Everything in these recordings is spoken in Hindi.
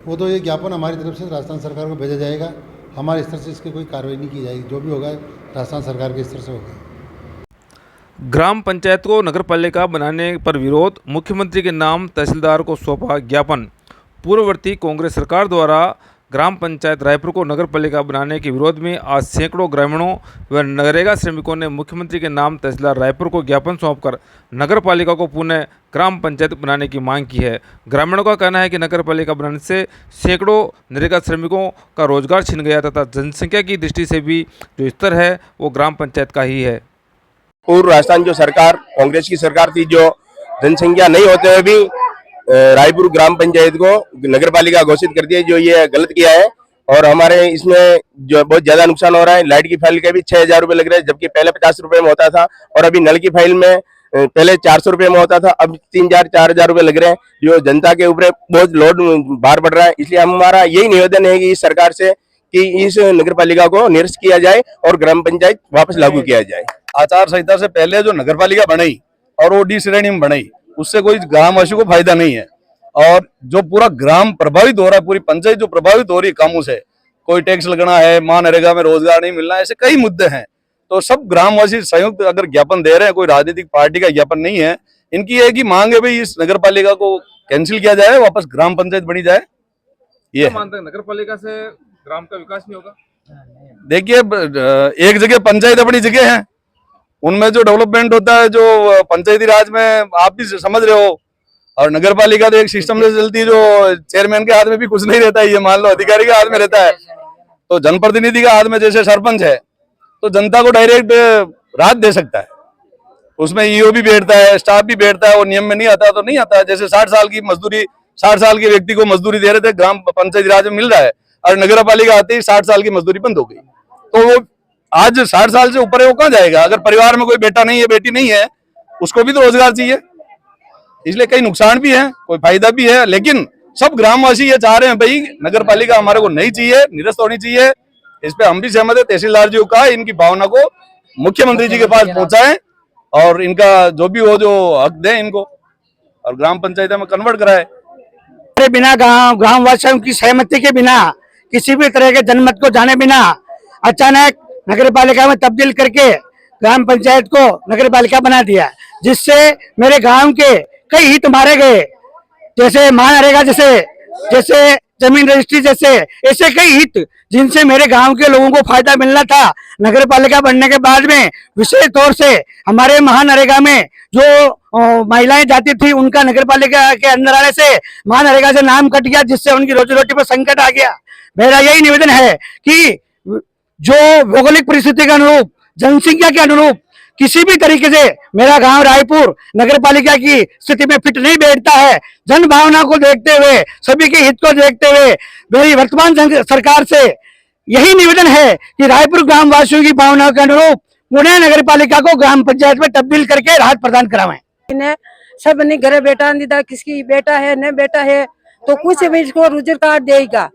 वो तो ये ज्ञापन हमारी तरफ से राजस्थान सरकार को भेजा जाएगा। हमारे स्तर से इसकी कोई कार्रवाई नहीं की जाएगी। जो भी होगा राजस्थान सरकार के स्तर से होगा। ग्राम पंचायत को नगरपालिका बनाने पर विरोध, मुख्यमंत्री के नाम तहसीलदार को सौंपा ज्ञापन। पूर्ववर्ती कांग्रेस सरकार द्वारा ग्राम पंचायत रायपुर को नगरपालिका बनाने के विरोध में आज सैकड़ों ग्रामीणों व नरेगा श्रमिकों ने मुख्यमंत्री के नाम तहसीलदार रायपुर को ज्ञापन सौंपकर नगरपालिका को पुनः ग्राम पंचायत बनाने की मांग की है। ग्रामीणों का कहना है कि नगरपालिका बनाने से सैकड़ों नरेगा श्रमिकों का रोजगार छिन गया तथा जनसंख्या की दृष्टि से भी जो स्तर है वो ग्राम पंचायत का ही है। पूर्व राजस्थान जो सरकार कांग्रेस की सरकार थी, जो जनसंख्या नहीं होते हुए भी रायपुर ग्राम पंचायत को नगरपालिका घोषित कर दिया, जो ये गलत किया है। और हमारे इसमें जो बहुत ज्यादा नुकसान हो रहा है। लाइट की फाइल के भी 6,000 रुपए लग रहे हैं, जबकि पहले 50 रुपए में होता था। और अभी नल की फाइल में पहले 400 रुपए में होता था, अब 3,000-4,000 रुपए लग रहे हैं, जो जनता के ऊपर बहुत लोड भार पड़ रहा है। इसलिए हमारा यही निवेदन है कि इस सरकार से कि इस नगरपालिका को निरस्त किया जाए और ग्राम पंचायत वापस लागू किया जाए। आचार संहिता से पहले जो नगरपालिका बनाई और वो डी श्रेणी में बनाई, उससे कोई ग्रामवासी को फायदा नहीं है। और जो पूरा ग्राम प्रभावित हो रहा है, पूरी पंचायत जो प्रभावित हो रही है कामों से, कोई टैक्स लगना है, मनरेगा में रोजगार नहीं मिलना है, ऐसे कई मुद्दे हैं। तो सब ग्रामवासी संयुक्त अगर ज्ञापन दे रहे हैं, कोई राजनीतिक पार्टी का ज्ञापन नहीं है। इनकी एक ही मांग है भाई, इस नगरपालिका को कैंसिल किया जाए, वापस ग्राम पंचायत बनी जाए। ये नगरपालिका से ग्राम का विकास नहीं होगा। देखिए, एक जगह पंचायत अपनी जगह है, उनमें जो डेवलपमेंट होता है, जो पंचायती राज में आप भी समझ रहे हो। और नगरपालिका तो एक सिस्टम से चलती है, जो चेयरमैन के हाथ में भी कुछ नहीं रहता है, ये मान लो अधिकारी के हाथ में रहता है। तो जनप्रतिनिधि के हाथ में जैसे सरपंच है, तो जनता को डायरेक्ट राहत दे सकता है। उसमें ईओ भी बैठता है, स्टाफ भी बैठता है। वो नियम में नहीं आता तो नहीं आता। जैसे 60 साल की मजदूरी, 60 साल के व्यक्ति को मजदूरी दे रहे थे, ग्राम पंचायती राज में मिल रहा है, और नगरपालिका आते ही 60 साल की मजदूरी बंद हो गई। तो वो आज 60 साल से ऊपर है, वो कहाँ जाएगा? अगर परिवार में कोई बेटा नहीं है, बेटी नहीं है, उसको भी तो रोजगार चाहिए। इसलिए कई नुकसान भी है, कोई फायदा भी है। लेकिन सब ग्रामवासी ये चाह रहे हैं भाई, नगरपालिका हमारे को नहीं चाहिए, निरस्त होनी चाहिए। इस पे हम भी सहमत है। तहसीलदार जी को कहा इनकी भावना को मुख्यमंत्री जी के पास पहुंचाएं और इनका जो भी हो, जो हक दें इनको, और ग्राम पंचायत में कन्वर्ट कराए। बिना ग्रामवासियों की सहमति के बिना, किसी भी तरह के जनमत को जाने बिना अचानक नगरपालिका में तब्दील करके ग्राम पंचायत को नगरपालिका बना दिया, जिससे मेरे गांव के कई हित मारे गए। जैसे मनरेगा, जैसे जमीन रजिस्ट्री, जैसे ऐसे कई हित जिनसे मेरे गांव के लोगों को फायदा मिलना था। नगरपालिका बनने के बाद में विशेष तौर से हमारे महानरेगा में जो महिलाएं जाती थी, उनका नगरपालिका के अंदर आने से महानरेगा से नाम कट गया, जिससे उनकी रोजी रोटी पर संकट आ गया। मेरा यही निवेदन है कि जो भौगोलिक परिस्थिति के अनुरूप, जनसंख्या के अनुरूप किसी भी तरीके से मेरा गांव रायपुर नगरपालिका की स्थिति में फिट नहीं बैठता है। जन भावना को देखते हुए, सभी के हित को देखते हुए मेरी वर्तमान सरकार से यही निवेदन है कि रायपुर ग्रामवासियों की भावना के अनुरूप पुणे नगरपालिका को ग्राम पंचायत में तब्दील करके राहत प्रदान करावें। सब नहीं घरे बेटा दीदा, किसकी बेटा है न बेटा है तो कुछ भी इसको रोजगार देगा।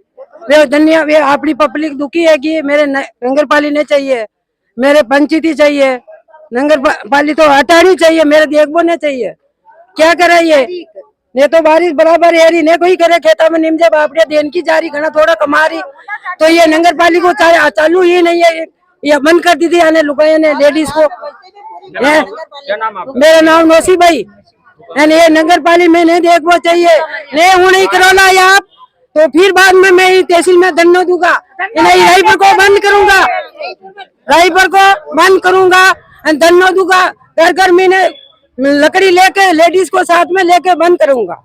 वे धन्य, वे अपनी पब्लिक दुखी है कि मेरे नगरपालिका चाहिए, मेरे पंचायती चाहिए, नगरपालिका तो हटानी चाहिए, मेरे देखबो ने चाहिए। क्या करे ये तो बारिश बराबर है, ने कोई करे खेता में निमजे बापड़े देन की जा रही, घना थोड़ा कमा रही। तो ये नगरपालिका को चालू ही नहीं है, ये बंद कर दी थी आने लुगाई ने लेडीज को। मेरा नाम नौसी भाई। ये नगरपालिका में नहीं देखबो चाहिए, नहीं हूं नहीं कराना आप, तो फिर बाद में मैं तहसील में धरना दूंगा। रायपुर को बंद करूंगा, रायपुर को बंद करूंगा, धरना दूंगा। घर घर में लकड़ी लेके लेडीज को साथ में लेके बंद करूंगा।